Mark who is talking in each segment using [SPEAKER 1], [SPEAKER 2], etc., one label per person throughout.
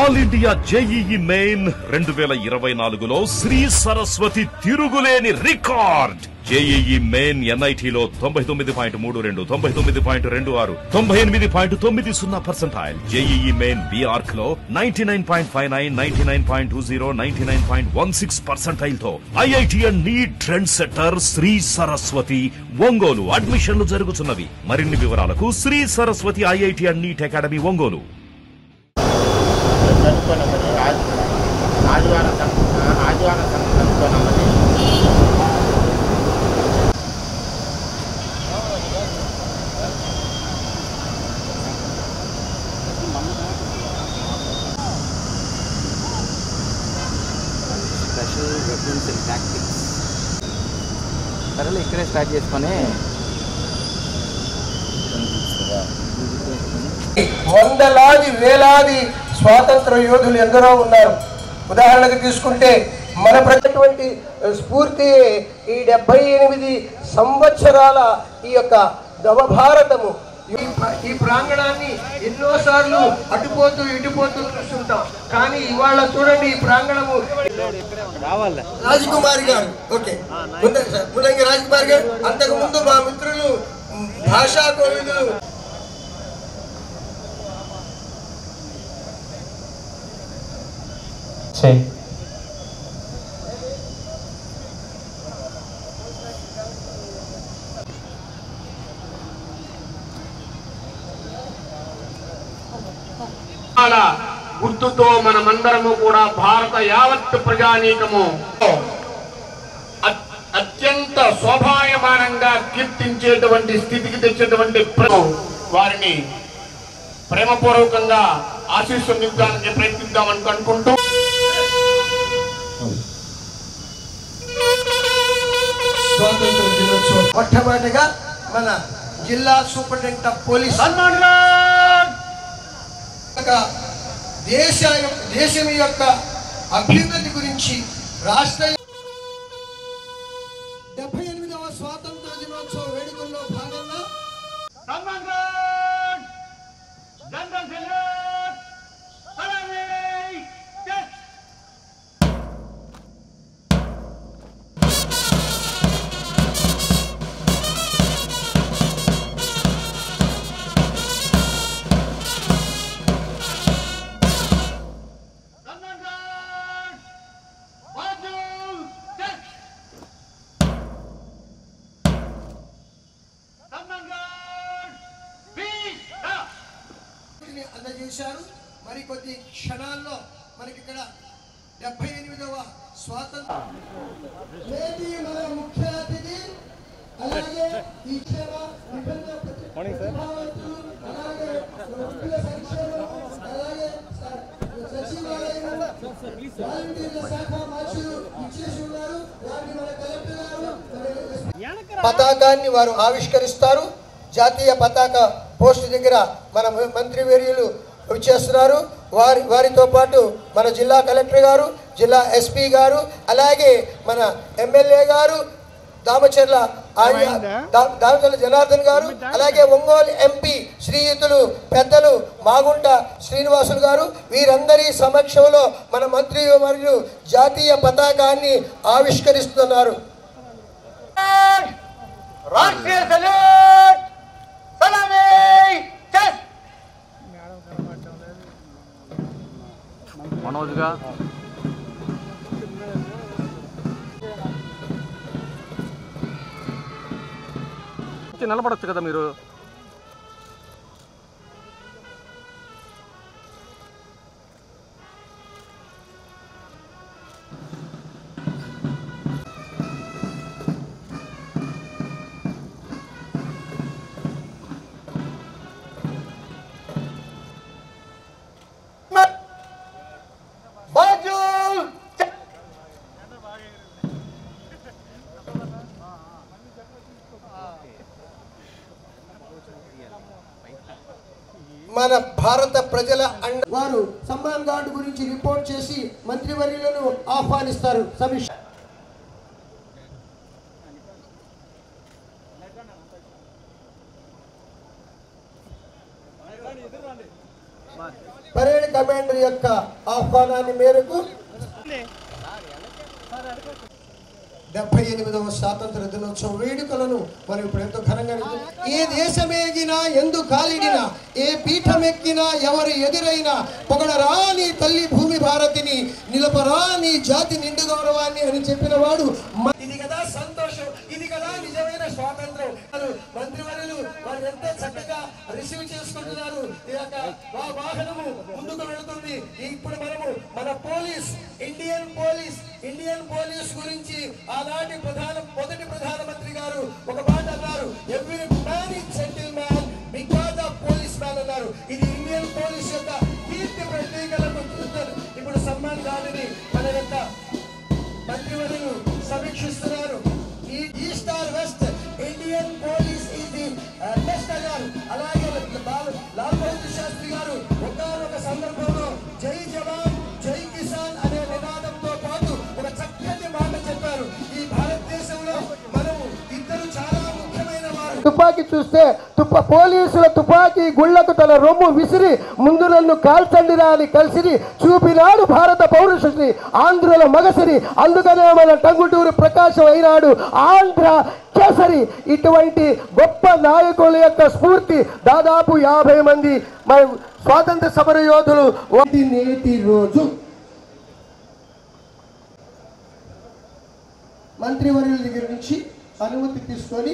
[SPEAKER 1] All India JEE main 2024లో శ్రీ సరస్వతి తిరుగులేని record. JEE main ఎన్ఐటీలో 99.32, 99.26, 98.90%. జేఈఈ మెయిన్ బిఆర్క్ లో 99.59, 99.20, 99.16% తో IIT and NEET trend setter Shri Saraswati Ongole అడ్మిషన్లు జరుగుతున్నవి. మరిన్ని వివరాలకు Shri Saraswati IIT and NEET academy Ongole.
[SPEAKER 2] ఆదివారం కనుక్కున్నామని
[SPEAKER 3] స్పెషల్ వెపన్స్ అండ్ టాక్టిక్స్ సరేలే ఇక్కడే స్టార్ట్ చేసుకొని
[SPEAKER 4] వందలాది వేలాది స్వాతంత్ర యోధులు ఎందరో ఉన్నారు. ఉదాహరణకు తీసుకుంటే మన ప్రజటువంటి స్ఫూర్తి ఈ 78 సంవత్సరాల ఈ యొక్క నవభారతము. ఈ ప్రాంగణాన్ని ఎన్నోసార్లు అటుపోతూ ఇటుపోతూ చూస్తుంటాం, కానీ ఇవాళ చూడండి ఈ ప్రాంగణము. రాజకుమారి గారు ఓకే ముదంగి రాజకుమారి గారు, అంతకు ముందు మా మిత్రులు భాషా కోవిదులు
[SPEAKER 2] గుర్తుతో మనమందరము కూడా భారత యావత్ ప్రజానీకము అత్యంత శోభాయమానంగా కీర్తించేటువంటి స్థితికి తెచ్చేటువంటి వారిని ప్రేమపూర్వకంగా ఆశీస్సునివ్వడానికి ప్రయత్నిద్దామని అనుకుంటూ
[SPEAKER 4] స్వాతంత్ర దినోత్సవం మొట్టమొదటిగా మన జిల్లా సూపరింటెండెంట్ ఆఫ్ పోలీస్ దేశం యొక్క అభ్యున్నతి గురించి రాష్ట్ర 78వ స్వాతంత్ర దినోత్సవ వేడుకల్లో భాగంగా అందజేశారు. మరికొద్ది క్షణాల్లో మనకి ఇక్కడ 78వ స్వాతంత్ర మన ముఖ్య అతిథి, అలాగే ఈ అలాగే సచివాలయం వాలంటీర్ల శాఖ మార్చులు ఇచ్చేసి ఉన్నారు. వారిని మన కలెక్టర్ గారు పతాకాన్ని వారు ఆవిష్కరిస్తారు. జాతీయ పతాక పోస్టు దగ్గర మన మంత్రివర్యులు వచ్చేస్తున్నారు. వారితో పాటు మన జిల్లా కలెక్టర్ గారు, జిల్లా ఎస్పీ గారు, అలాగే మన ఎమ్మెల్యే గారు దామచర్ల జనార్దన్ గారు, అలాగే ఒంగోలు ఎంపీ శ్రీయుతులు పెద్దలు మాగుంట శ్రీనివాసులు గారు, వీరందరి సమక్షంలో మన మంత్రివర్యులు జాతీయ పతాకాన్ని ఆవిష్కరిస్తున్నారు. రాష్ట్రీయ సల్యూట్ సలామీ చెస్
[SPEAKER 3] మనోజ్గా నిలబడచ్చు కదా మీరు.
[SPEAKER 4] మన భారత ప్రజల వారు సమ్మాన్ గార్డు గురించి రిపోర్ట్ చేసి మంత్రివర్యులను ఆహ్వానిస్తారు. సమీక్ష పరేడ్ కమాండర్ వారి యొక్క ఆహ్వానాన్ని మేరకు 78వ స్వాతంత్ర దినోత్సవ వేడుకలను మనం ఇప్పుడు ఎంతో ఘనంగా ఏ దేశమేగినా ఎందు కాలిడినా ఏ పీఠమెక్కినా ఎవరు ఎదురైనా పొగడరాని తల్లి భూమి భారతిని నిలపరాని జాతి నిండు గౌరవాన్ని అని చెప్పిన వాడు ఇది కదా సంతోషం, ఇది కదా నిజమైన స్వాతంత్రం. మంత్రివర్యులు వారు ఎంతో చక్కగా రిసీవ్ చేసుకుంటున్నారు. ఈ యొక్క వాహనము ముందుకు వెళుతుంది. ఇప్పుడు మనము మన ఇండియన్ పోలీస్ గురించి ఆనాటి మొదటి ప్రధానమంత్రి గారు ఒక మాట అన్నారు, every man is gentle man because of police man అన్నారు. ఇది ఇండియన్ పోలీస్ యొక్క కీర్తి ప్రతీకలకు. ఇప్పుడు సమ్మాన్ గారిని మన యొక్క మంత్రివర్యులు సమీక్షిస్తున్నారు. East or west Indian police is the best అన్నారు. అలాగే లాల్ బహదూర్ శాస్త్రి గారు ఒక్క సందర్భంలో జై జవాన్ జై కిసాన్ అనే నినాదంతో పాటు ఒక చక్కటి మాట చెప్పారు. ఈ భారతదేశంలో మనము ఇద్దరు చాలా ముఖ్యమైన వారు. తుపాకీ చూస్తే పోలీసుల తుపాకీ గుళ్లకు తన రొమ్ము విసిరి ముందు నన్ను కాల్చండిరా అని కలిసిరి చూపినాడు భారత పౌరుషుని ఆంధ్రుల మగసిరి. అందుకనే మన టంగుటూరు ప్రకాశం అయినాడు ఆంధ్ర కేసరి. ఇటువంటి గొప్ప నాయకుల యొక్క స్ఫూర్తి దాదాపు 50 మంది మన స్వాతంత్ర సమర యోధులు నేటి రోజు మంత్రివర్యుల దగ్గర నుంచి అనుమతి తీసుకొని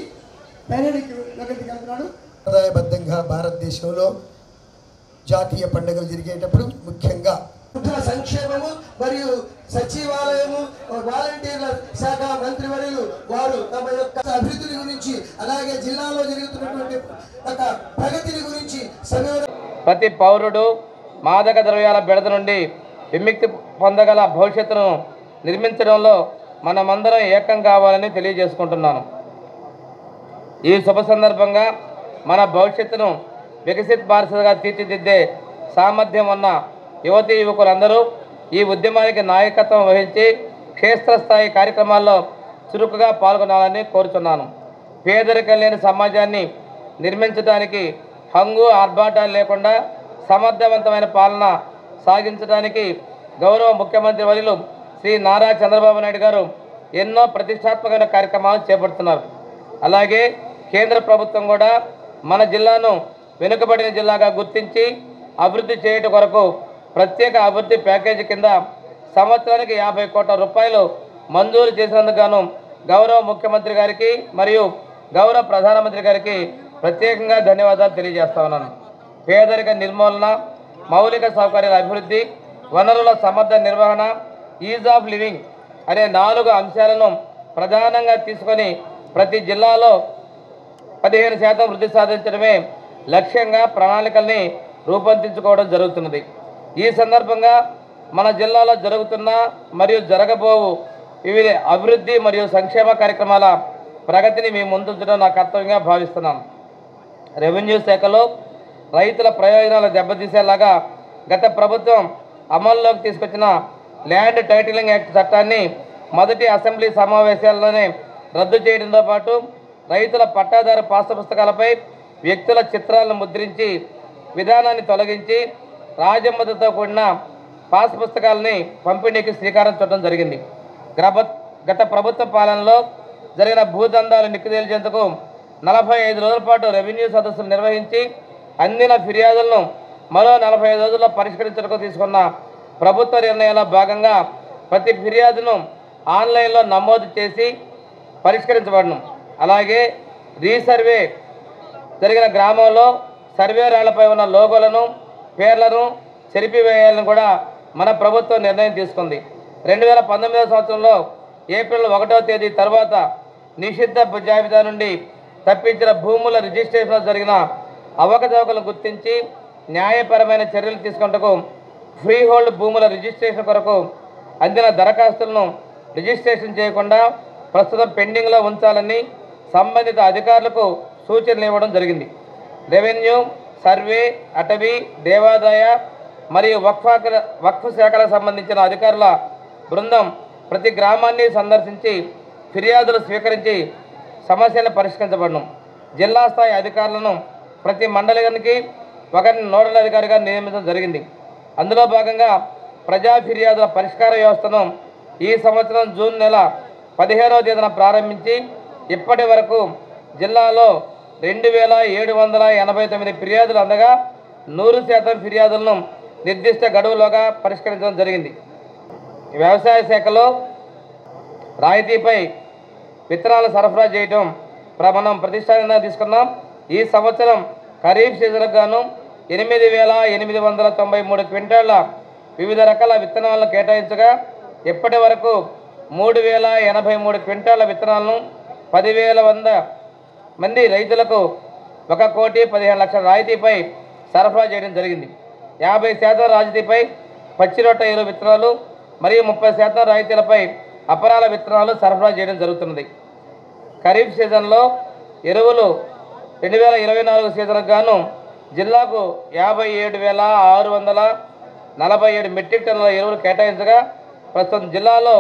[SPEAKER 4] సంప్రదాయబద్ధంగా భారతదేశంలో జాతీయ పండుగలు జరిగేటప్పుడు ముఖ్యంగా సంక్షేమము మరియు సచివాలయము వాలంటీర్ల శాఖ మంత్రివర్యులు వారు తమ యొక్క అభివృద్ధి గురించి అలాగే జిల్లాలో జరుగుతున్నటువంటి ప్రగతిని గురించి
[SPEAKER 5] ప్రతి పౌరుడు మాదక ద్రవ్యాల బెడద నుండి విముక్తి పొందగల భవిష్యత్తును నిర్మించడంలో మనమందరం ఏకం కావాలని తెలియజేసుకుంటున్నాను. ఈ శుభ సందర్భంగా మన భవిష్యత్తును వికసిత్ భారత్గా తీర్చిదిద్దే సామర్థ్యం ఉన్న యువతీ యువకులందరూ ఈ ఉద్యమానికి నాయకత్వం వహించి క్షేత్రస్థాయి కార్యక్రమాల్లో చురుకుగా పాల్గొనాలని కోరుచున్నాను. పేదరికం లేని సమాజాన్ని నిర్మించడానికి హంగు ఆర్భాటాలు లేకుండా సమర్థవంతమైన పాలన సాగించడానికి గౌరవ ముఖ్యమంత్రి వర్యులు శ్రీ నారా చంద్రబాబు నాయుడు గారు ఎన్నో ప్రతిష్టాత్మకమైన కార్యక్రమాలు చేపడుతున్నారు. అలాగే కేంద్ర ప్రభుత్వం కూడా మన జిల్లాను వెనుకబడిన జిల్లాగా గుర్తించి అభివృద్ధి చేయడం కొరకు ప్రత్యేక అభివృద్ధి ప్యాకేజీ కింద సంవత్సరానికి 50 కోట్ల రూపాయలు మంజూరు చేసినందుకు గాను గౌరవ ముఖ్యమంత్రి గారికి మరియు గౌరవ ప్రధానమంత్రి గారికి ప్రత్యేకంగా ధన్యవాదాలు తెలియజేస్తా ఉన్నాను. పేదరిక నిర్మూలన, మౌలిక సౌకర్యాల అభివృద్ధి, వనరుల సమర్థ నిర్వహణ, ఈజ్ ఆఫ్ లివింగ్ అనే 4 అంశాలను ప్రధానంగా తీసుకొని ప్రతి జిల్లాలో 15% వృద్ధి సాధించడమే లక్ష్యంగా ప్రణాళికల్ని రూపొందించుకోవడం జరుగుతున్నది. ఈ సందర్భంగా మన జిల్లాలో జరుగుతున్న మరియు జరగబోవు వివిధ అభివృద్ధి మరియు సంక్షేమ కార్యక్రమాల ప్రగతిని మీ ముందుంచడం నా కర్తవ్యంగా భావిస్తున్నాను. రెవెన్యూ శాఖలో రైతుల ప్రయోజనాలు దెబ్బతీసేలాగా గత ప్రభుత్వం అమల్లోకి తీసుకొచ్చిన ల్యాండ్ టైటిలింగ్ యాక్ట్ చట్టాన్ని మొదటి అసెంబ్లీ సమావేశాల్లోనే రద్దు చేయడంతో పాటు రైతుల పట్టాదారు పాస్ పుస్తకాలపై వ్యక్తుల చిత్రాలను ముద్రించి విధానాన్ని తొలగించి రాజమ్మతితో కూడిన పాస్ పుస్తకాలని పంపిణీకి శ్రీకారం చుట్టడం జరిగింది. గత ప్రభుత్వ పాలనలో జరిగిన భూదందాలు నిక్కుదేల్చేందుకు 45 రోజుల పాటు రెవెన్యూ సదస్సులు నిర్వహించి అందిన ఫిర్యాదులను మరో 45 రోజుల్లో పరిష్కరించడానికి తీసుకున్న ప్రభుత్వ నిర్ణయాల భాగంగా ప్రతి ఫిర్యాదును ఆన్లైన్లో నమోదు చేసి పరిష్కరించబడను. అలాగే రీసర్వే జరిగిన గ్రామంలో సర్వే రాళ్లపై ఉన్న లోగోలను పేర్లను చెరిపివేయాలని కూడా మన ప్రభుత్వం నిర్ణయం తీసుకుంది. 2019 సంవత్సరంలో ఏప్రిల్ 1వ తేదీ తర్వాత నిషిద్ధ జాబితా నుండి తప్పించిన భూముల రిజిస్ట్రేషన్లో జరిగిన అవకతవకలను గుర్తించి న్యాయపరమైన చర్యలు తీసుకున్నట్టుకు ఫ్రీ హోల్డ్ భూముల రిజిస్ట్రేషన్ కొరకు అందిన దరఖాస్తులను రిజిస్ట్రేషన్ చేయకుండా ప్రస్తుతం పెండింగ్లో ఉంచాలని సంబంధిత అధికారులకు సూచనలు ఇవ్వడం జరిగింది. రెవెన్యూ, సర్వే, అటవీ, దేవాదాయ మరియు వక్ఫ్ శాఖలకు సంబంధించిన అధికారుల బృందం ప్రతి గ్రామాన్ని సందర్శించి ఫిర్యాదులు స్వీకరించి సమస్యలను పరిష్కరించబడను. జిల్లా స్థాయి అధికారులను ప్రతి మండలానికి ఒకరిని నోడల్ అధికారిగా నియమించడం జరిగింది. అందులో భాగంగా ప్రజా ఫిర్యాదుల పరిష్కార వ్యవస్థను ఈ సంవత్సరం జూన్ నెల 15వ తేదీన ప్రారంభించి ఇప్పటి వరకు జిల్లాలో 2789 ఫిర్యాదులు అందగా 100% ఫిర్యాదులను నిర్దిష్ట గడువులోగా పరిష్కరించడం జరిగింది. వ్యవసాయ శాఖలో రాయితీపై విత్తనాలు సరఫరా చేయడం మనం ప్రతిష్టాత్మకంగా తీసుకున్నాం. ఈ సంవత్సరం ఖరీఫ్ సీజన్కు గాను 8893 క్వింటాళ్ల వివిధ రకాల విత్తనాలను కేటాయించగా ఇప్పటి వరకు 3083 క్వింటాళ్ల విత్తనాలను 10,100 మంది రైతులకు 1,15,00,000 రాయితీపై సరఫరా చేయడం జరిగింది. 50% రాయితీపై పచ్చి రొట్ట ఎరువు విత్తనాలు మరియు 30% రాయితీలపై అపరాల విత్తనాలు సరఫరా చేయడం జరుగుతున్నది. ఖరీఫ్ సీజన్లో ఎరువులు 2024 సీజన్కు గాను జిల్లాకు 57,647 మెట్రిక్ టన్నుల ఎరువులు కేటాయించగా ప్రస్తుతం జిల్లాలో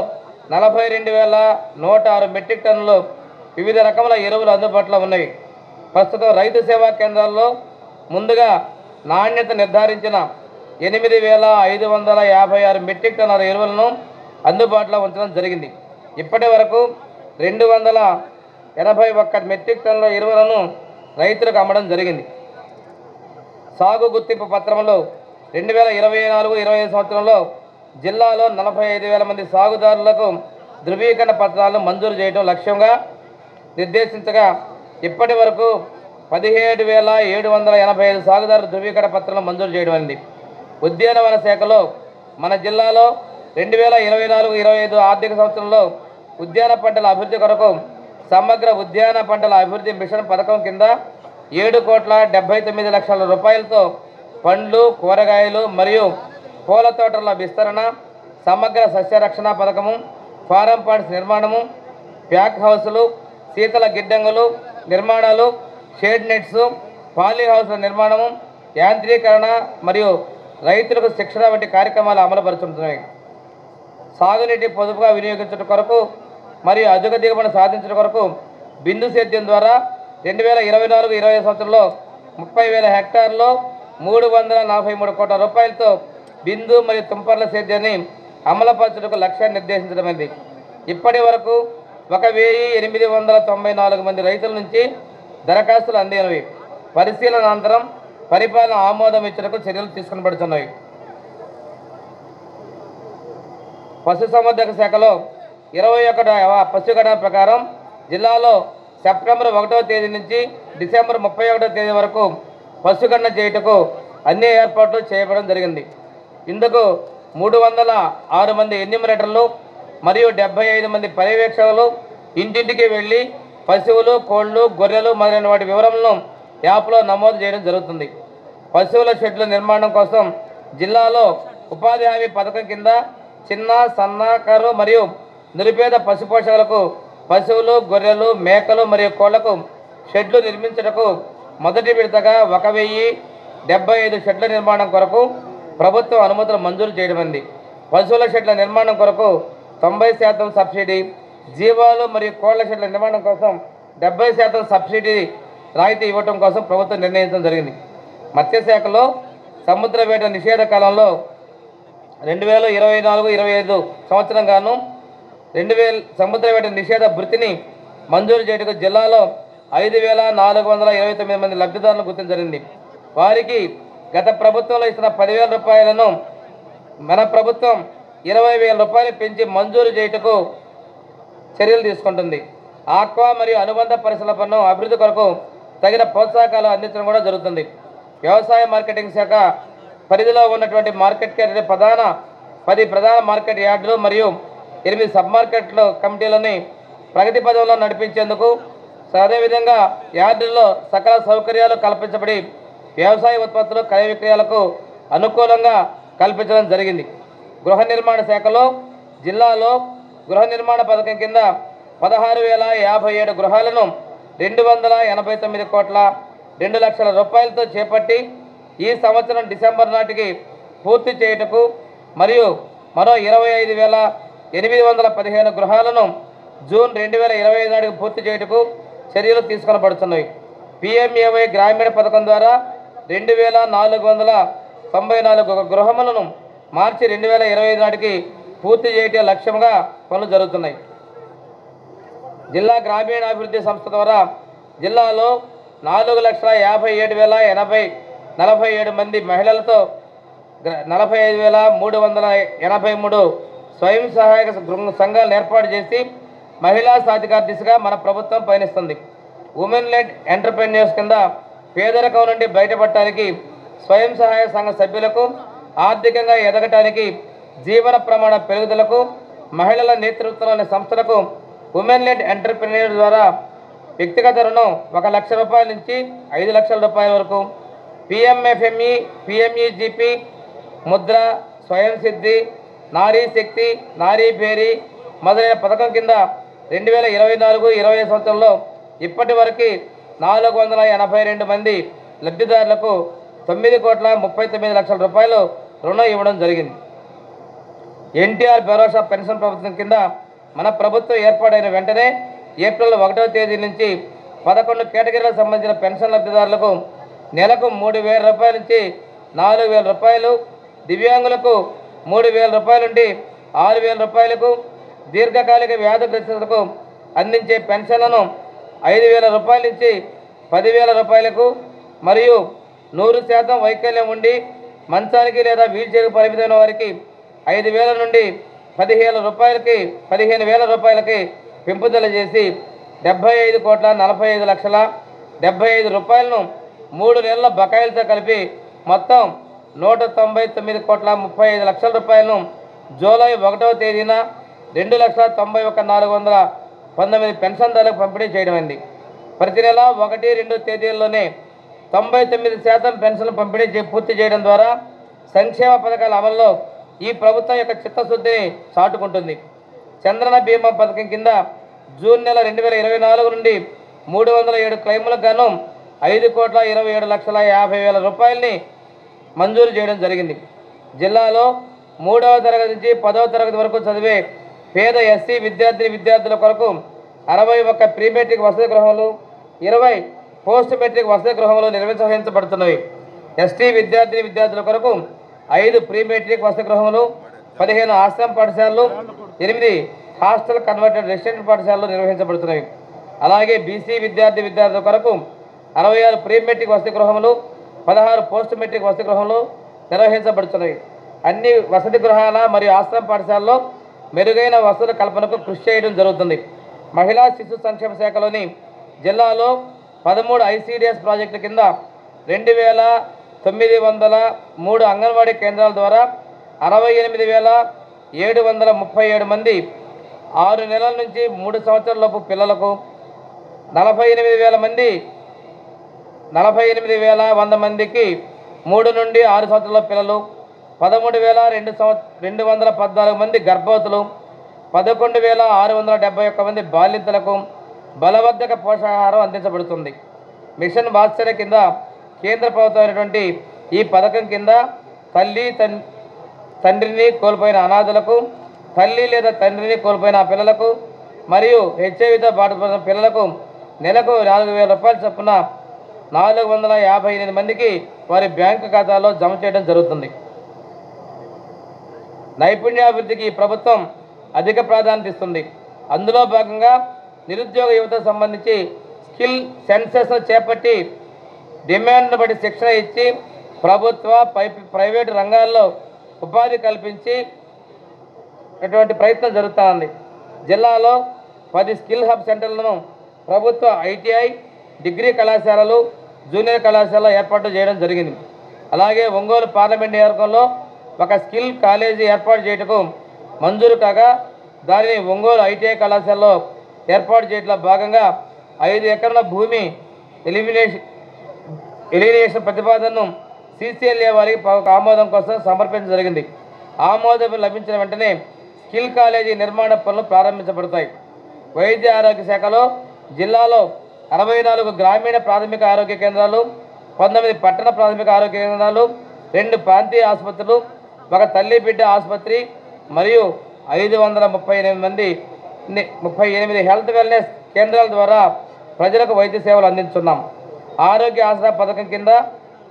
[SPEAKER 5] 42,106 మెట్రిక్ టన్నులు వివిధ రకముల ఎరువులు అందుబాటులో ఉన్నాయి. ప్రస్తుతం రైతు సేవా కేంద్రాల్లో ముందుగా నాణ్యత నిర్ధారించిన 8,556 మెట్రిక్ టన్నుల ఎరువులను అందుబాటులో ఉంచడం జరిగింది. ఇప్పటి వరకు 281 మెట్రిక్ టన్నుల ఎరువులను రైతులకు అమ్మడం జరిగింది. సాగు గుర్తింపు పత్రంలో 2024-25 సంవత్సరంలో జిల్లాలో 45,000 మంది సాగుదారులకు ధృవీకరణ పత్రాలను మంజూరు చేయడం లక్ష్యంగా నిర్దేశించగా ఇప్పటి వరకు 17,785 సాగుదారుల ధృవీకరణ పత్రాలను మంజూరు చేయడం అయింది. ఉద్యానవన శాఖలో మన జిల్లాలో 2024-25 ఆర్థిక సంవత్సరంలో ఉద్యాన పంటల అభివృద్ధి కొరకు సమగ్ర ఉద్యాన పంటల అభివృద్ధి మిషన్ పథకం కింద 7,79,00,000 రూపాయలతో పండ్లు, కూరగాయలు మరియు పూల తోటల విస్తరణ, సమగ్ర సస్యరక్షణ పథకము, ఫారం పాండ్స్ నిర్మాణము, ప్యాక్ హౌసులు, శీతల గిడ్డంగులు నిర్మాణాలు, షేడ్ నెట్స్, పాలీ హౌస్ల నిర్మాణము, యాంత్రీకరణ మరియు రైతులకు శిక్షణ వంటి కార్యక్రమాలు అమలుపరుచుతున్నాయి. సాగునీటి పొదుపుగా వినియోగించడం కొరకు మరియు అధిక దిగుబడి సాధించడం కొరకు బిందు సేద్యం ద్వారా 2024-25 సంవత్సరంలో 30,000 హెక్టార్లో 343 కోట్ల రూపాయలతో బిందు మరియు తుంపర్ల సేద్యాన్ని అమలుపరచడానికి లక్ష్యాన్ని నిర్దేశించడమైంది. ఇప్పటి వరకు 1,894 మంది రైతుల నుంచి దరఖాస్తులు అందినవి. పరిశీలన అనంతరం పరిపాలన ఆమోదం ఇచ్చడానికి చర్యలు తీసుకునబడుతున్నాయి. పశుసంవర్ధక శాఖలో 21వ పశుగణన ప్రకారం జిల్లాలో సెప్టెంబర్ 1వ తేదీ నుంచి డిసెంబర్ 31వ తేదీ వరకు పశుగణన చేయుటకు అన్ని ఏర్పాట్లు చేయబడడం జరిగింది. ఇందుకు 306 మంది ఎన్యూమరేటర్లు మరియు 75 మంది పర్యవేక్షకులు ఇంటింటికి వెళ్ళి పశువులు, కోళ్లు, గొర్రెలు మొదలైన వాటి వివరాలను యాప్లో నమోదు చేయడం జరుగుతుంది. పశువుల షెడ్ల నిర్మాణం కోసం జిల్లాలో ఉపాధి హామీ పథకం కింద చిన్న, సన్నకారు మరియు నిరుపేద పశుపోషకులకు పశువులు, గొర్రెలు, మేకలు మరియు కోళ్లకు షెడ్లు నిర్మించటకు మొదటి విడతగా 1,075 షెడ్ల నిర్మాణం కొరకు ప్రభుత్వం అనుమతులు మంజూరు చేయడమైంది. పశువుల షెడ్ల నిర్మాణం కొరకు 90% సబ్సిడీ, జీవాలు మరియు కోళ్ల షెడ్ల నిర్మాణం కోసం 70% సబ్సిడీ రాయితీ ఇవ్వటం కోసం ప్రభుత్వం నిర్ణయించడం జరిగింది. మత్స్యశాఖలో సముద్ర వేట నిషేధ కాలంలో 2024-25 సంవత్సరం గాను 2,000 సముద్ర వేట నిషేధ భృతిని మంజూరు చేయడానికి జిల్లాలో 5,429 మంది లబ్ధిదారులను గుర్తించబడింది. వారికి గత ప్రభుత్వంలో ఇచ్చిన 10,000 రూపాయలను మన ప్రభుత్వం 20,000 రూపాయలు పెంచి మంజూరు చేయటకు చర్యలు తీసుకుంటుంది. ఆక్వా మరియు అనుబంధ పరిశ్రమల పన్ను అభివృద్ధి కొరకు తగిన ప్రోత్సాహకాలు అందించడం కూడా జరుగుతుంది. వ్యవసాయ మార్కెటింగ్ శాఖ పరిధిలో ఉన్నటువంటి మార్కెట్ 10 ప్రధాన మార్కెట్ యార్డులు మరియు 8 సబ్ మార్కెట్ల కమిటీలని ప్రగతి పదంలో నడిపించేందుకు, అదేవిధంగా యార్డుల్లో సకల సౌకర్యాలు కల్పించబడి వ్యవసాయ ఉత్పత్తులు క్రయ విక్రయాలకు అనుకూలంగా కల్పించడం జరిగింది. గృహ నిర్మాణ శాఖలో జిల్లాలో గృహ నిర్మాణ పథకం కింద 16,057 గృహాలను 289 కోట్ల 2 లక్షల రూపాయలతో చేపట్టి ఈ సంవత్సరం డిసెంబర్ నాటికి పూర్తి చేయుటకు మరియు మరో 25,815 గృహాలను జూన్ 2025 నాటికి పూర్తి చేయుటకు చర్యలు తీసుకొనబడుతున్నాయి. PMAY గ్రామీణ పథకం ద్వారా 94 గృహములను మార్చి 2025 నాటికి పూర్తి చేయటే లక్ష్యంగా పనులు జరుగుతున్నాయి. జిల్లా గ్రామీణాభివృద్ధి సంస్థ ద్వారా జిల్లాలో 4,57,047 మంది మహిళలతో 45,383 స్వయం సహాయక సంఘాలను ఏర్పాటు చేసి మహిళా సాధికార దిశగా మన ప్రభుత్వం పయనిస్తుంది. ఉమెన్ లెడ్ ఎంటర్ప్రెన్యూర్స్ కింద పేదరికం నుండి బయటపడటానికి, స్వయం సహాయక సంఘ సభ్యులకు ఆర్థికంగా ఎదగటానికి, జీవన ప్రమాణ పెరుగుదలకు మహిళల నేతృత్వంలోని సంస్థలకు ఉమెన్ లెడ్ ఎంటర్ప్రెన్యూర్ ద్వారా వ్యక్తిగత రుణం 1 లక్ష రూపాయల నుంచి 5 లక్షల రూపాయల వరకు, పిఎంఎఫ్ఎంఈ, పిఎంఈజీపీ, ముద్ర, స్వయం సిద్ధి, నారీ శక్తి, నారీ భేరీ మొదలైన పథకం కింద 2024-25 సంవత్సరంలో ఇప్పటి వరకు 482 మంది లబ్ధిదారులకు 9,39,00,000 రూపాయలు రుణం ఇవ్వడం జరిగింది. ఎన్టీఆర్ భరోసా పెన్షన్ ప్రభుత్వం కింద మన ప్రభుత్వం ఏర్పాటైన వెంటనే ఏప్రిల్ 1వ తేదీ నుంచి 11 కేటగిరీలకు సంబంధించిన పెన్షన్ లబ్ధిదారులకు నెలకు 3,000 రూపాయల నుంచి 4,000 రూపాయలు, దివ్యాంగులకు 3,000 రూపాయల నుండి 6,000 రూపాయలకు, దీర్ఘకాలిక వ్యాధిగ్రస్తులకు అందించే పెన్షన్లను 5,000 రూపాయల నుంచి 10,000 రూపాయలకు మరియు 100% వైకల్యం ఉండి మంచానికి లేదా వీల్చైర్కు పరిమితమైన వారికి 5,000 నుండి 15,000 రూపాయలకి పెంపుదల చేసి 75,45,75,000 రూపాయలను 3 నెలల బకాయిలతో కలిపి మొత్తం 199,35,00,000 రూపాయలను జూలై 1వ తేదీన 2,91,419 పెన్షన్దారులకు పంపిణీ చేయడమైంది. ప్రతి నెల 1-2 తేదీల్లోనే 99% పెన్షన్లు పంపిణీ పూర్తి చేయడం ద్వారా సంక్షేమ పథకాల అమల్లో ఈ ప్రభుత్వం యొక్క చిత్తశుద్ధిని చాటుకుంటుంది. చంద్రన బీమా పథకం కింద జూన్ నెల 2024 నుండి 307 క్లెయిములకు గాను 5,27,50,000 రూపాయలని మంజూరు చేయడం జరిగింది. జిల్లాలో 3వ తరగతి నుంచి 10వ తరగతి వరకు చదివే పేద ఎస్సీ విద్యార్థుల కొరకు 61 ప్రీ మెట్రిక్ వసతి గృహములు, 20 పోస్ట్ మెట్రిక్ వసతి గృహములు నిర్వహించబడుతున్నవి. ఎస్టీ విద్యార్థుల కొరకు 5 ప్రీ మెట్రిక్ వసతి గృహములు, 15 ఆశ్రమ పాఠశాలలు, 8 హాస్టల్ కన్వర్టెడ్ రెసిడెంట్ పాఠశాలలు నిర్వహించబడుతున్నవి. అలాగే బీసీ విద్యార్థుల కొరకు 66 ప్రీ మెట్రిక్ వసతి గృహములు, 16 పోస్ట్ మెట్రిక్ వసతి గృహములు నిర్వహించబడుతున్నవి. అన్ని వసతి గృహాల మరియు ఆశ్రమ పాఠశాలలో మెరుగైన వసతుల కల్పనకు కృషి చేయడం జరుగుతుంది. మహిళా శిశు సంక్షేమ శాఖలోని జిల్లాలో 13 ఐసీడీఎస్ ప్రాజెక్టుల కింద 2,903 అంగన్వాడీ కేంద్రాల ద్వారా 68,737 మంది 6 నెలల నుంచి 3 సంవత్సరాల లోపు పిల్లలకు, 48,100 మందికి 3 నుండి 6 సంవత్సరాల పిల్లలు, 13,214 మంది గర్భవతులు, 11,671 మంది బాలింతలకు బలవర్ధక పోషకాహారం అందించబడుతుంది. మిషన్ వాత్సల్య కింద కేంద్ర ప్రభుత్వమైనటువంటి ఈ పథకం కింద తండ్రిని కోల్పోయిన అనాథలకు, తల్లి లేదా తండ్రిని కోల్పోయిన పిల్లలకు మరియు హెచ్ఐవితో బాధపడిన పిల్లలకు నెలకు 4,000 రూపాయల చొప్పున 458 మందికి వారి బ్యాంకు ఖాతాలో జమ చేయడం జరుగుతుంది. నైపుణ్యాభివృద్ధికి ఈ ప్రభుత్వం అధిక ప్రాధాన్యత ఇస్తుంది. అందులో భాగంగా నిరుద్యోగ యువతకు సంబంధించి స్కిల్ సెన్సెస్ను చేపట్టి డిమాండ్ను బట్టి శిక్షణ ఇచ్చి ప్రభుత్వ ప్రైవేటు రంగాల్లో ఉపాధి కల్పించి అటువంటి ప్రయత్నం జరుగుతూ ఉంది. జిల్లాలో 10 స్కిల్ హబ్ సెంటర్లను ప్రభుత్వ ఐటీఐ, డిగ్రీ కళాశాలలు, జూనియర్ కళాశాల ఏర్పాటు చేయడం జరిగింది. అలాగే ఒంగోలు పార్లమెంట్ నియోజకవర్గంలో ఒక స్కిల్ కాలేజీ ఏర్పాటు చేయటకు మంజూరు కాగా దానిని ఒంగోలు ఐటీఐ కళాశాలలో ఏర్పాటు చేయడంలో భాగంగా 5 ఎకరాల భూమి ఎలిమినేషన్ ప్రతిపాదనను CCLA వారికి ఆమోదం కోసం సమర్పించడం జరిగింది. ఆమోదం లభించిన వెంటనే స్కిల్ కాలేజీ నిర్మాణ పనులు ప్రారంభించబడతాయి. వైద్య ఆరోగ్య శాఖలో జిల్లాలో 64 గ్రామీణ ప్రాథమిక ఆరోగ్య కేంద్రాలు, 19 పట్టణ ప్రాథమిక ఆరోగ్య కేంద్రాలు, 2 ప్రాంతీయ ఆసుపత్రులు, 1 తల్లి బిడ్డ ఆసుపత్రి మరియు 538 హెల్త్ వెల్నెస్ కేంద్రాల ద్వారా ప్రజలకు వైద్య సేవలు అందించున్నాం. ఆరోగ్య ఆసరా పథకం కింద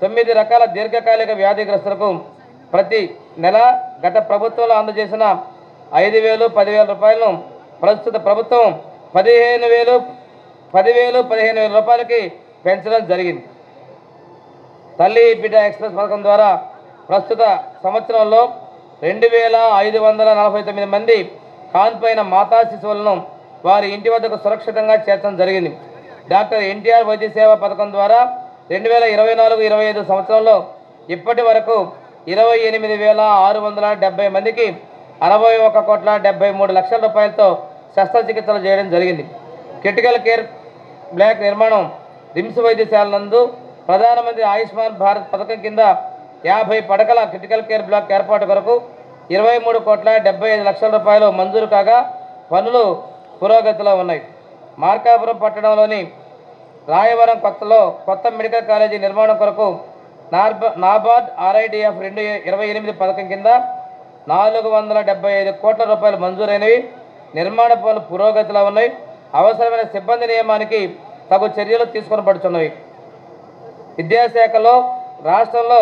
[SPEAKER 5] 9 రకాల దీర్ఘకాలిక వ్యాధిగ్రస్తులకు ప్రతి నెల గత ప్రభుత్వంలో అందజేసిన 5,000, 10,000 రూపాయలను ప్రస్తుత ప్రభుత్వం 15,000 రూపాయలకి పెంచడం జరిగింది. తల్లి బిడ్డ ఎక్స్ప్రెస్ పథకం ద్వారా ప్రస్తుత సంవత్సరంలో 2,549 మంది కాన్పైన మాతా శిశువులను వారి ఇంటి వద్దకు సురక్షితంగా చేర్చడం జరిగింది. డాక్టర్ ఎన్టీఆర్ వైద్య సేవా పథకం ద్వారా 2024-25 సంవత్సరంలో ఇప్పటి వరకు 28,670 మందికి 61,73 రూపాయలతో శస్త్రచికిత్సలు చేయడం జరిగింది. క్రిటికల్ కేర్ బ్లాక్ నిర్మాణం రిమ్స్ వైద్యశాల నందు ప్రధానమంత్రి ఆయుష్మాన్ భారత్ పథకం కింద 50 పడకల క్రిటికల్ కేర్ బ్లాక్ ఏర్పాటు కొరకు 23,75 రూపాయలు మంజూరు కాగా పనులు పురోగతిలో ఉన్నాయి. మార్కాపురం పట్టణంలోని రాయవరం కొత్త మెడికల్ కాలేజీ నిర్మాణం కొరకు నాబార్డ్ RIDF 2028 పథకం కింద 475 కోట్ల రూపాయలు మంజూరైనవి. నిర్మాణ పనులు పురోగతిలో ఉన్నాయి. అవసరమైన సిబ్బంది నియమానికి తగు చర్యలు తీసుకొనబడుతున్నవి. విద్యాశాఖలో రాష్ట్రంలో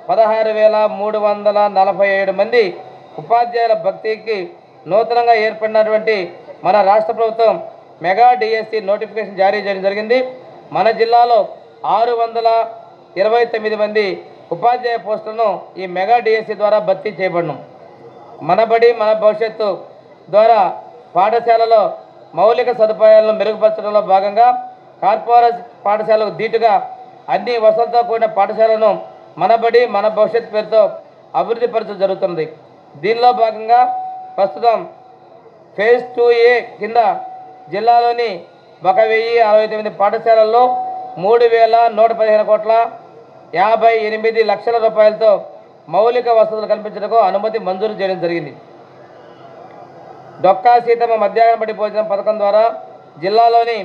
[SPEAKER 5] 16,347 మంది ఉపాధ్యాయుల భర్తీకి నూతనంగా ఏర్పడినటువంటి మన రాష్ట్ర ప్రభుత్వం మెగా DSC నోటిఫికేషన్ జారీ చేయడం జరిగింది. మన జిల్లాలో 629 మంది ఉపాధ్యాయ పోస్టులను ఈ మెగా DSC ద్వారా భర్తీ చేయబడను. మన బడి మన భవిష్యత్తు ద్వారా పాఠశాలలో మౌలిక సదుపాయాలను మెరుగుపరచడంలో భాగంగా కార్పొరేట్ పాఠశాలకు ధీటుగా అన్ని వసతులతో కూడిన పాఠశాలను మన బడి మన భవిష్యత్తు పేరుతో అభివృద్ధి పరచడం జరుగుతుంది. దీనిలో భాగంగా ప్రస్తుతం ఫేజ్ 2A కింద జిల్లాలోని 1,069 పాఠశాలల్లో 3,115,58 రూపాయలతో మౌలిక వసతులు కల్పించడానికి అనుమతి మంజూరు చేయడం జరిగింది. డొక్కా సీతమ్మ మధ్యాహ్న బడి భోజనం పథకం ద్వారా జిల్లాలోని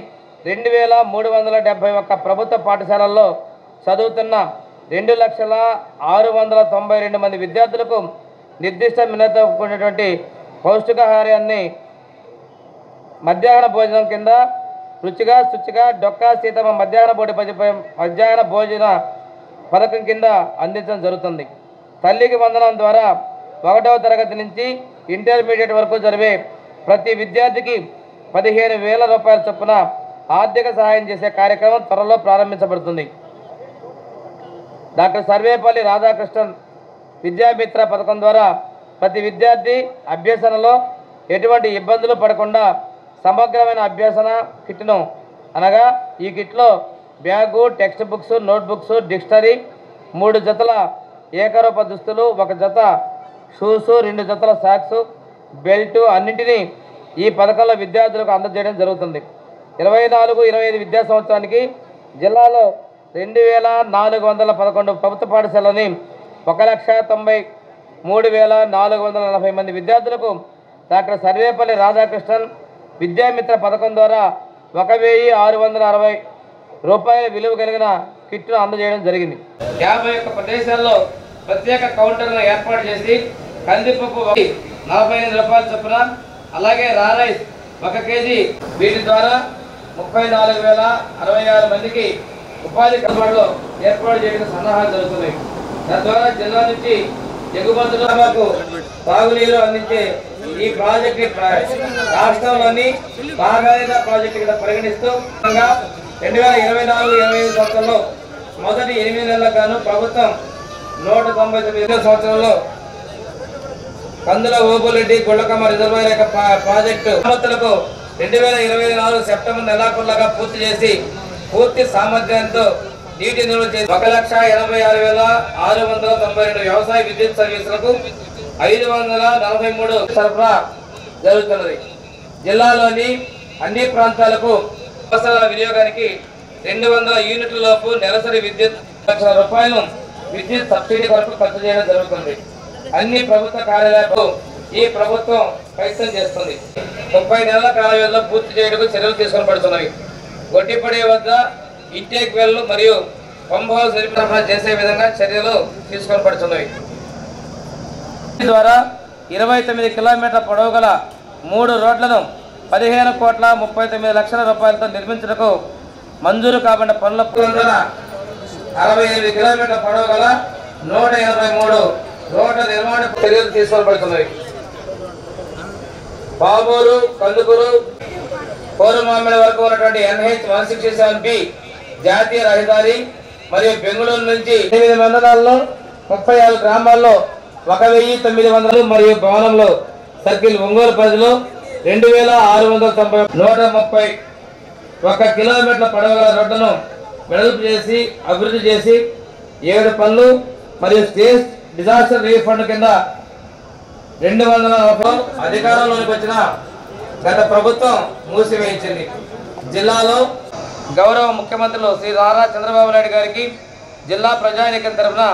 [SPEAKER 5] 2,371 ప్రభుత్వ పాఠశాలల్లో చదువుతున్న 2,692 మంది విద్యార్థులకు నిర్దిష్ట మినతో కూడినటువంటి పౌష్టికాహారాన్ని మధ్యాహ్న భోజనం కింద రుచిగా శుచిగా డొక్కా సీతమ్మ మధ్యాహ్న భోజన పథకం కింద అందించడం జరుగుతుంది. తల్లికి వందనం ద్వారా 1వ తరగతి నుంచి ఇంటర్మీడియట్ వరకు జరిగే ప్రతి విద్యార్థికి 15,000 రూపాయల చొప్పున ఆర్థిక సహాయం చేసే కార్యక్రమం త్వరలో ప్రారంభించబడుతుంది. డాక్టర్ సర్వేపల్లి రాధాకృష్ణన్ విద్యామిత్ర పథకం ద్వారా ప్రతి విద్యార్థి అభ్యసనలో ఎటువంటి ఇబ్బందులు పడకుండా సమగ్రమైన అభ్యసన కిట్ను అనగా ఈ కిట్లో bag, textbooks, notebooks, dictionary, 3 జతల ఏకరూప దుస్తులు, 1 జత షూస్, 2 జతల సాక్స్, బెల్ట్ అన్నింటినీ ఈ పథకంలో విద్యార్థులకు అందజేయడం జరుగుతుంది. 24-25 విద్యా సంవత్సరానికి జిల్లాలో 2,411 ప్రభుత్వ పాఠశాలని 1,93,440 మంది విద్యార్థులకు డాక్టర్ సర్వేపల్లి రాధాకృష్ణన్ విద్యామిత్ర పథకం ద్వారా 1,660 రూపాయల విలువ కలిగిన కిట్ను అందజేయడం జరిగింది. 51 ప్రదేశాల్లో ప్రత్యేక కౌంటర్లను ఏర్పాటు చేసి కందిపప్పు 48 రూపాయల చొప్పున, అలాగే రైస్ 1 కేజీ వీటి ద్వారా 34,066 మందికి ఉపాధి కల్పనలో ఏర్పాటు చేయడం సన్నాహాలు జరుగుతున్నాయి. తద్వారా జిల్లా నుంచి ఎగుమతులకు తాగునీరు అందించే ఈ ప్రాజెక్టు రాష్ట్రంలోని బాగాలేద ప్రాజెక్టు కింద పరిగణిస్తూ 2024-25 సంవత్సరంలో మొదటి 8 నెలలకు గాను ప్రభుత్వం 199 సంవత్సరంలో కందుల ఓబులెడ్డి గుళ్ళకమ్మ రిజర్వాయర్ యొక్క ప్రాజెక్టు మరమ్మతులకు 2024 సెప్టెంబర్ నెలాఖరులాగా పూర్తి చేసి పూర్తి సామర్థ్యంతో నీటి నిల్వ చేసి 1,86,692 వ్యవసాయ విద్యుత్ సర్వీసులకు 543 సరఫరా జరుగుతున్నది. జిల్లాలోని అన్ని ప్రాంతాలకు అవసరాల వినియోగానికి 200 యూనిట్ల లోపు నెలసరి విద్యుత్ రూపాయలు విద్యుత్ సబ్సిడీ కొరకు ఖర్చు చేయడం జరుగుతుంది. అన్ని ప్రభుత్వ కార్యాలయాలకు ఈ ప్రభుత్వం ప్రయత్నం చేస్తుంది. 30 నెలల కాల వ్యవధిలో పూర్తి చేయడానికి చర్యలు తీసుకొని పడుతున్నవి. గొట్టిపడే వద్ద ఇంటేక్ వెల్ మరియు పంప్ హౌస్ నిర్మాణ చేసే విధంగా చర్యలు తీసుకొని పడుతున్నవి. ద్వారా 29 కిలోమీటర్ల పొడవు గల 3 రోడ్లను 15,39,00,000 రూపాయలతో నిర్మించడానికి మంజూరు కాబడిన పనుల 68 కిలోమీటర్ల పొడవు గల 183 రోడ్ల నిర్మాణ చర్యలు తీసుకోబడుతున్నాయి. బాబూరు కందుకూరు కోరుమామిడి వరకు ఉన్నటువంటి NH 167B జాతీయ రహదారి మరియు బెంగళూరు నుంచి 8 మండలాల్లో 36 గ్రామాల్లో 1900 మరియు భవనంలో సర్కిల్ ఒంగోలు పరిధిలో 2690 131 కిలోమీటర్ల పొడవు గల రోడ్డును వెడల్పు చేసి అభివృద్ధి చేసి 7 పనులు మరియు స్టేట్ డిజాస్టర్ రిలీఫ్ ఫండ్ కింద 240 అధికారంలోకి వచ్చిన గత ప్రభుత్వం మూసివేయించింది. జిల్లాలో గౌరవ ముఖ్యమంత్రులు శ్రీ నారా చంద్రబాబు నాయుడు గారికి జిల్లా ప్రజానీకం తరఫున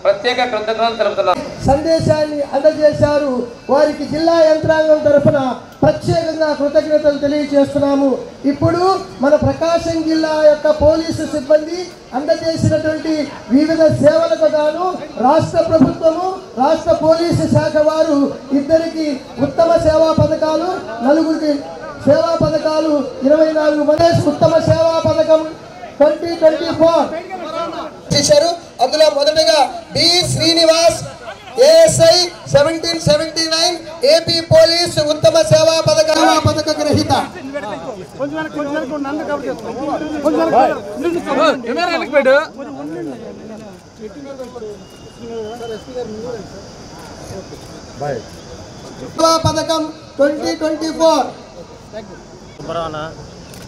[SPEAKER 5] ప్రత్యేక కృతజ్ఞతలు తెలుపుతున్నాం.
[SPEAKER 4] సందేశాన్ని అందజేశారు. వారికి జిల్లా యంత్రాంగం తరఫున ప్రత్యేకంగా కృతజ్ఞతలు తెలియజేస్తున్నాము. ఇప్పుడు మన ప్రకాశం జిల్లా యొక్క పోలీసు సిబ్బంది అందజేసినటువంటి వివిధ సేవలకు గాను రాష్ట్ర ప్రభుత్వము, రాష్ట్ర పోలీసు శాఖ వారు ఇద్దరికి ఉత్తమ సేవా పథకాలు, నలుగురికి సేవా పథకాలు 24 మంది ఉత్తమ సేవా పథకం 2024 చేశారు. అందులో మొదటగా B Srinivas ASI 1779 AP police ఉత్తమ సేవా పథక గ్రహీత. సేవా పథకం 2024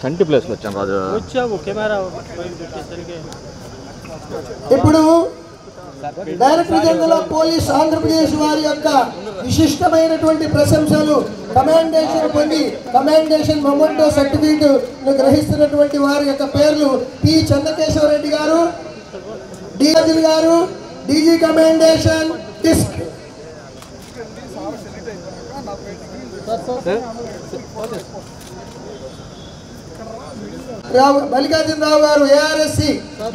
[SPEAKER 3] కంటి ప్లేస్ లో వచ్చాను రాజు.
[SPEAKER 4] ఇప్పుడు director general of police Andhra Pradesh వారి యొక్క విశిష్టమైనటువంటి ప్రశంసలు కమాండేషన్ పొంది కమాండేషన్ మొమెంటో సర్టిఫికేట్ గ్రహిస్తున్నటువంటి వారి యొక్క పేర్లు పి చంద్రకేశ్వరరెడ్డి గారు, డిఆర్జీ గారు, DG commendation disc, Mallikarjuna Rao గారు ARSC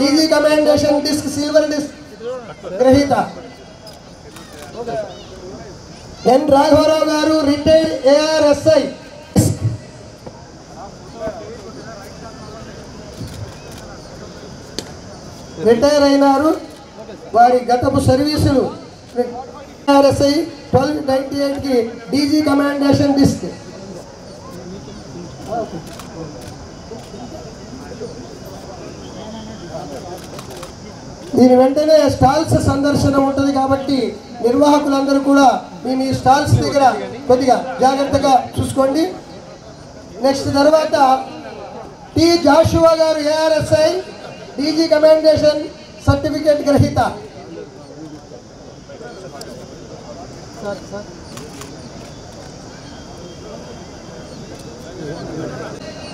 [SPEAKER 4] DG commendation disc silver disc గ్రహీత, ఎన్ రాఘవరావు గారు రిటైర్డ్ ARSI రిటైర్ అయినారు. వారి గతపు సర్వీసులు ARSI 1298 కి డీజీ కమాండేషన్ డిస్క్. దీని వెంటనే స్టాల్స్ సందర్శన ఉంటుంది కాబట్టి నిర్వాహకులందరూ కూడా మీ స్టాల్స్ దగ్గర కొద్దిగా జాగ్రత్తగా చూసుకోండి. నెక్స్ట్ తర్వాత టి జాషువా గారు ARSI డీజీ కమాండేషన్ సర్టిఫికేట్ గ్రహీత.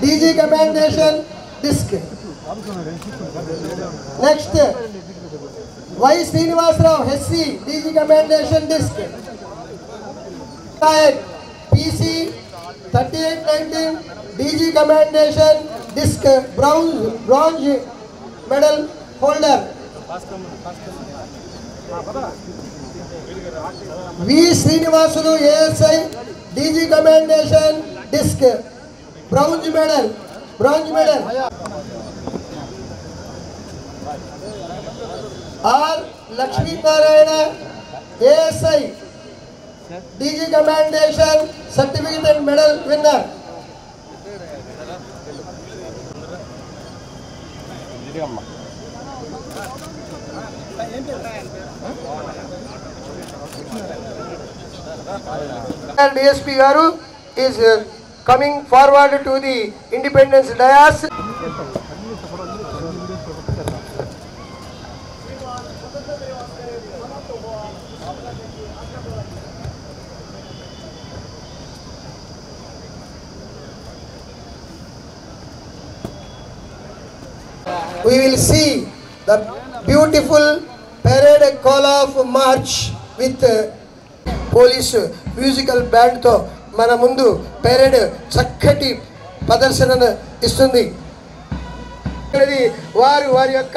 [SPEAKER 4] DG commendation disc. Next Y Srinivasarao SC DG commendation disc. PC 3819 DG commendation disc bronze medal holder. V Srinivasulu ASI DG commendation disc bronze medal. R Lakshminarayana ASI DG commendation certificate and medal winner. DSP గారు is coming forward to the Independence Dais. We will see the beautiful parade call of march with police musical band తో మన ముందు parade చక్కటి ప్రదర్శనను ఇస్తుంది. వారి యొక్క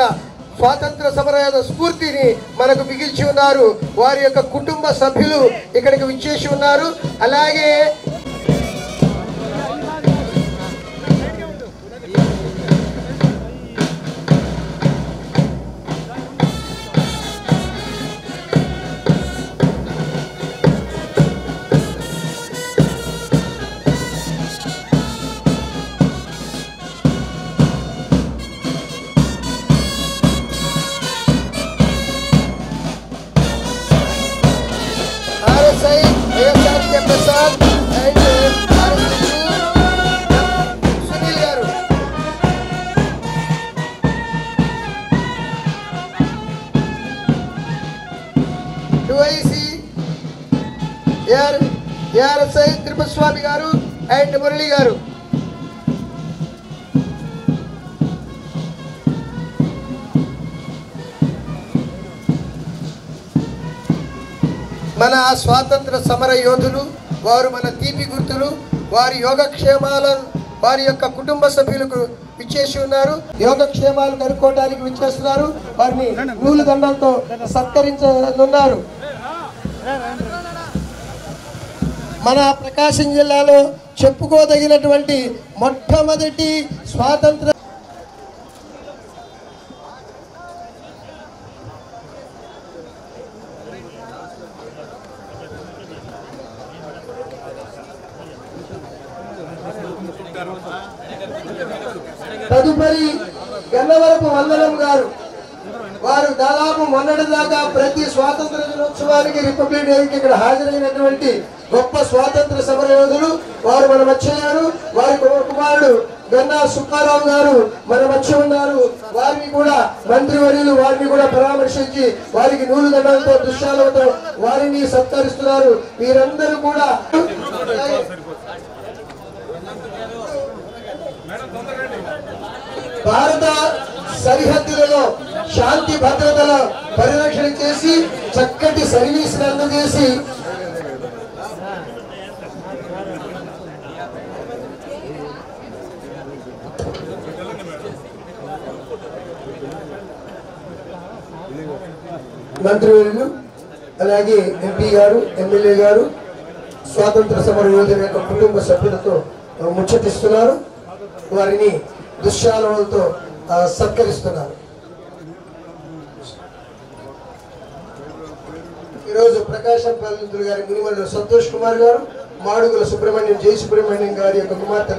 [SPEAKER 4] స్వాతంత్ర సమరయోధ స్ఫూర్తిని మనకు మిగిల్చి ఉన్నారు. వారి యొక్క కుటుంబ సభ్యులు ఇక్కడికి విచ్చేసి ఉన్నారు. అలాగే ప్రసాద్ అండ్ సునీల్ గారు. ఏఆర్ఎస్ఐ తిరుపతి స్వామి గారు అండ్ మురళి గారు. మన స్వాతంత్ర సమర యోధులు, వారు మన తీపి గుర్తులు. వారి యోగక్షేమాలను వారి యొక్క కుటుంబ సభ్యులకు విచ్చేసి ఉన్నారు. యోగక్షేమాలు కనుక్కోవడానికి విచ్చేస్తున్నారు. వారిని నూలు దండలతో సత్కరించనున్నారు. మన ప్రకాశం జిల్లాలో చెప్పుకోదగినటువంటి మొట్టమొదటి స్వాతంత్ర తదుపరి గన్నవరపు వందనం గారు. వారు దాదాపు మొన్నటి దాకా ప్రతి స్వాతంత్ర దినోత్సవానికి రిపబ్లిక్ డేకి ఇక్కడ హాజరైనటువంటి గొప్ప స్వాతంత్ర సమర యోధులు. వారు మన మధ్య ఉన్నారు. వారి కుమారుడు గన్నా సుబ్బారావు గారు మన మధ్య ఉన్నారు. వారిని కూడా మంత్రివర్యులు వారిని కూడా పరామర్శించి వారికి నూలు దండలతో దృశ్యాలతో వారిని సత్కరిస్తున్నారు. వీరందరూ కూడా భారత సరిహద్దులలో శాంతి భద్రతల పరిరక్షణ చేసి చక్కటి సర్వీసులు అందజేసి మంత్రివర్యులు అలాగే ఎంపీ గారు, ఎమ్మెల్యే గారు స్వాతంత్ర సమర యోధుల యొక్క కుటుంబ సభ్యులతో ముచ్చటిస్తున్నారు. వారిని దుశ్శాలతో సత్కరిస్తున్నారు. ఈరోజు ప్రకాశం పల్లెంతులు గారి మునిమల్లు సంతోష్ కుమార్ గారు, మాడుగుల సుబ్రహ్మణ్యం జై సుబ్రహ్మణ్యం గారి యొక్క కుమార్తె